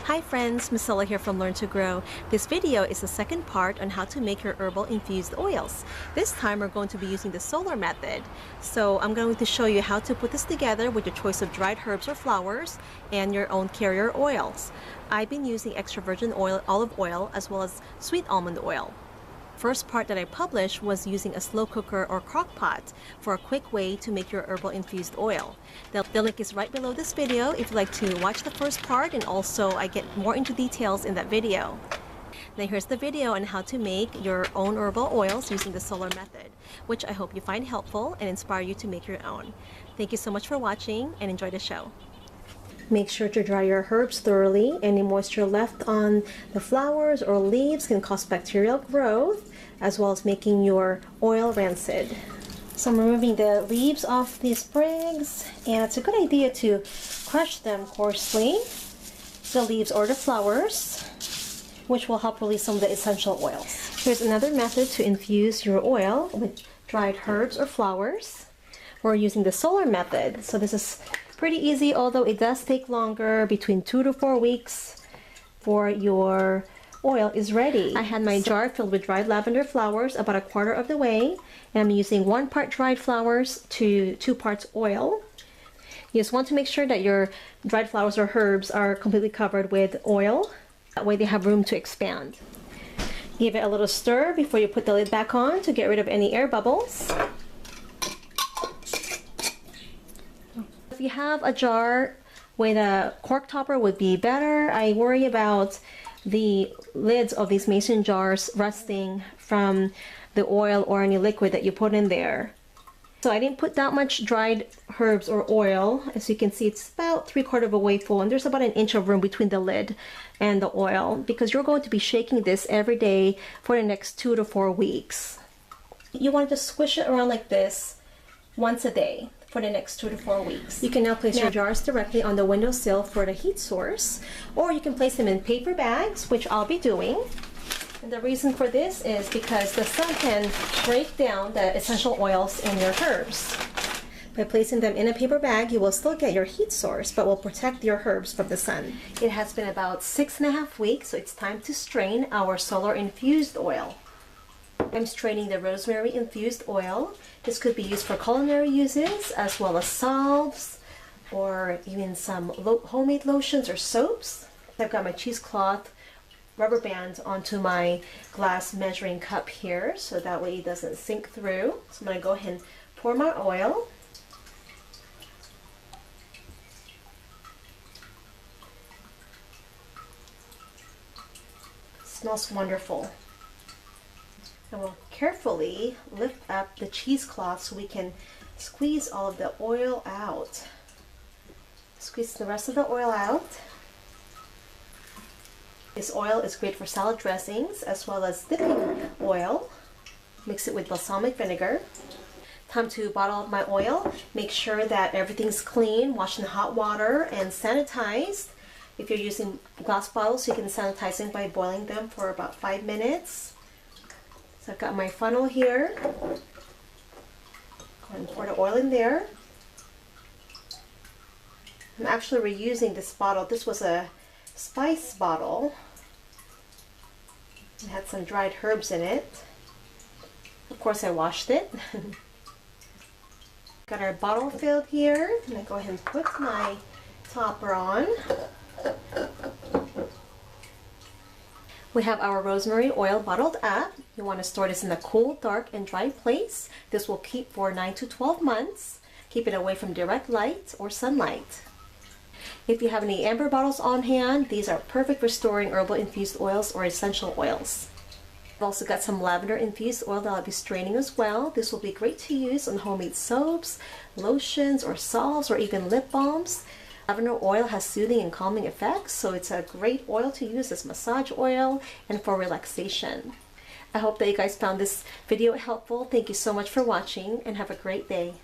Hi friends, Marcella here from Learn to Grow. This video is the second part on how to make your herbal infused oils. This time we're going to be using the solar method. So I'm going to show you how to put this together with your choice of dried herbs or flowers and your own carrier oils. I've been using extra virgin olive oil as well as sweet almond oil. First part that I published was using a slow cooker or crock pot for a quick way to make your herbal infused oil. The link is right below this video if you'd like to watch the first part, and also I get more into details in that video. Now here's the video on how to make your own herbal oils using the solar method, which I hope you find helpful and inspire you to make your own. Thank you so much for watching and enjoy the show. Make sure to dry your herbs thoroughly. Any moisture left on the flowers or leaves can cause bacterial growth, as well as making your oil rancid. So I'm removing the leaves off these sprigs, and it's a good idea to crush them coarsely, the leaves or the flowers, which will help release some of the essential oils. Here's another method to infuse your oil with dried herbs or flowers. We're using the solar method, so this is pretty easy, although it does take longer, between 2 to 4 weeks for your oil is ready. I had my jar filled with dried lavender flowers about a quarter of the way, and I'm using 1 part dried flowers to 2 parts oil. You just want to make sure that your dried flowers or herbs are completely covered with oil. That way they have room to expand. Give it a little stir before you put the lid back on to get rid of any air bubbles. If you have a jar with a cork topper would be better. I worry about the lids of these mason jars rusting from the oil or any liquid that you put in there. So I didn't put that much dried herbs or oil. As you can see, it's about 3/4 of a way full, and there's about 1 inch of room between the lid and the oil because you're going to be shaking this every day for the next 2 to 4 weeks. You want to squish it around like this once a day for the next 2 to 4 weeks. You can now place your jars directly on the windowsill for the heat source, or you can place them in paper bags, which I'll be doing. And the reason for this is because the sun can break down the essential oils in your herbs. By placing them in a paper bag, you will still get your heat source, but will protect your herbs from the sun. It has been about 6.5 weeks, so it's time to strain our solar infused oil. I'm straining the rosemary infused oil. This could be used for culinary uses as well as salves or even some homemade lotions or soaps. I've got my cheesecloth rubber band onto my glass measuring cup here so that way it doesn't sink through. So I'm going to go ahead and pour my oil. It smells wonderful. And we'll carefully lift up the cheesecloth so we can squeeze all of the oil out. Squeeze the rest of the oil out. This oil is great for salad dressings as well as dipping oil. Mix it with balsamic vinegar. Time to bottle up my oil. Make sure that everything's clean, washed in hot water, and sanitized. If you're using glass bottles, you can sanitize them by boiling them for about 5 minutes. So I've got my funnel here. Go ahead and pour the oil in there. I'm actually reusing this bottle. This was a spice bottle. It had some dried herbs in it. Of course I washed it. Got our bottle filled here. I'm going to go ahead and put my topper on. We have our rosemary oil bottled up. You want to store this in a cool, dark, and dry place. This will keep for 9 to 12 months. Keep it away from direct light or sunlight. If you have any amber bottles on hand, these are perfect for storing herbal infused oils or essential oils. I've also got some lavender infused oil that I'll be straining as well. This will be great to use on homemade soaps, lotions, or salves, or even lip balms. Lavender oil has soothing and calming effects, so it's a great oil to use as massage oil and for relaxation. I hope that you guys found this video helpful. Thank you so much for watching and have a great day.